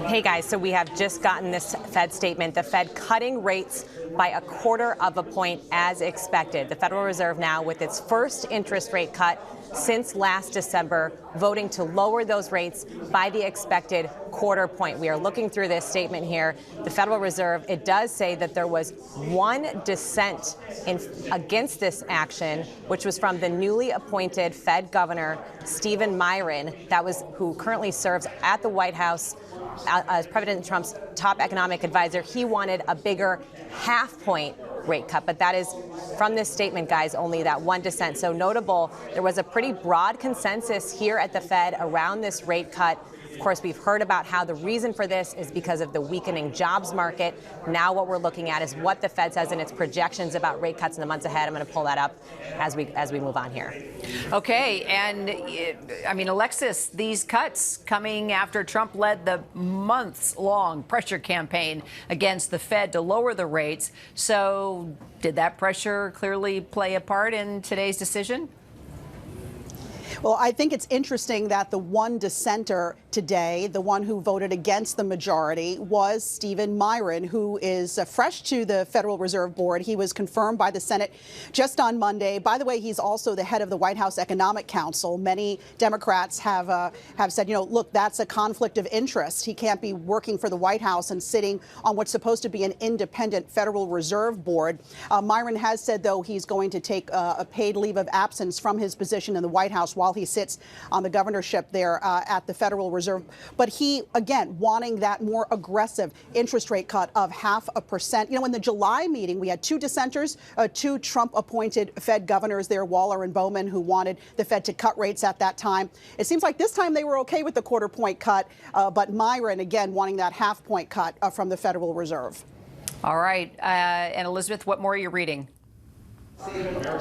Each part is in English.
Hey guys, so we have just gotten this Fed statement. The Fed cutting rates by 1/4 of a point as expected. The Federal Reserve now with its first interest rate cut since last December, voting to lower those rates by the expected 1/4 point. We are looking through this statement here. The Federal Reserve, it does say that there was one dissent against this action, which was from the newly appointed Fed Governor, Stephen Muir, who currently serves at the White House as President Trump's top economic advisor. He wanted a bigger half-point rate cut, but that is from this statement, guys, only that one dissent. So notable, there was a pretty broad consensus here at the Fed around this rate cut. Of course, we've heard about how the reason for this is because of the weakening jobs market. Now what we're looking at is what the Fed says in its projections about rate cuts in the months ahead. I'm going to pull that up as we move on here. Okay, and I mean, Alexis, these cuts coming after Trump led the months-long pressure campaign against the Fed to lower the rates. So did that pressure clearly play a part in today's decision? Well, I think it's interesting that the one dissenter today, the one who voted against the majority, was Stephen Muir, who is fresh to the Federal Reserve Board. He was confirmed by the Senate just on Monday. By the way, he's also the head of the White House Economic Council. Many Democrats have said, look, that's a conflict of interest. He can't be working for the White House and sitting on what's supposed to be an independent Federal Reserve Board. Muir has said, though, he's going to take a paid leave of absence from his position in the White House while he sits on the governorship there at the Federal Reserve. But he, again, wanting that more aggressive interest rate cut of 0.5%. In the July meeting, we had two dissenters, two Trump-appointed Fed governors there, Waller and Bowman, who wanted the Fed to cut rates at that time. It seems like this time they were okay with the 1/4 point cut, but Muir, again, wanting that half-point cut from the Federal Reserve. All right. And Elizabeth, what more are you reading?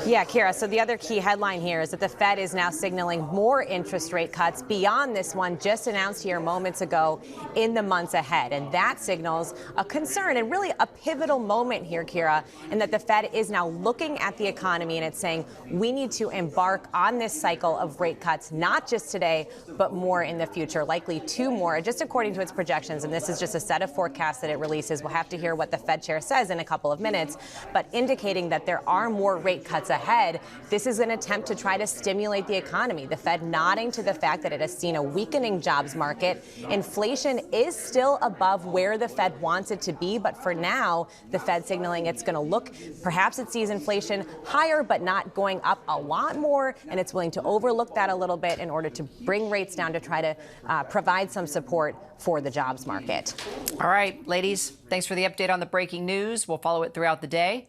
Yeah, Kira, so the other key headline here is that the Fed is now signaling more interest rate cuts beyond this one just announced here moments ago in the months ahead. And that signals a concern and really a pivotal moment here, Kira, in that the Fed is now looking at the economy and it's saying we need to embark on this cycle of rate cuts, not just today, but more in the future, likely two more, just according to its projections. And this is just a set of forecasts that it releases. We'll have to hear what the Fed chair says in a couple of minutes, but indicating that there are more rate cuts ahead. This is an attempt to try to stimulate the economy. The Fed nodding to the fact that it has seen a weakening jobs market. Inflation is still above where the Fed wants it to be, but for now, the Fed signaling it's going to look, perhaps it sees inflation higher, but not going up a lot more, and it's willing to overlook that a little bit in order to bring rates down to try to provide some support for the jobs market. All right, ladies, thanks for the update on the breaking news. We'll follow it throughout the day.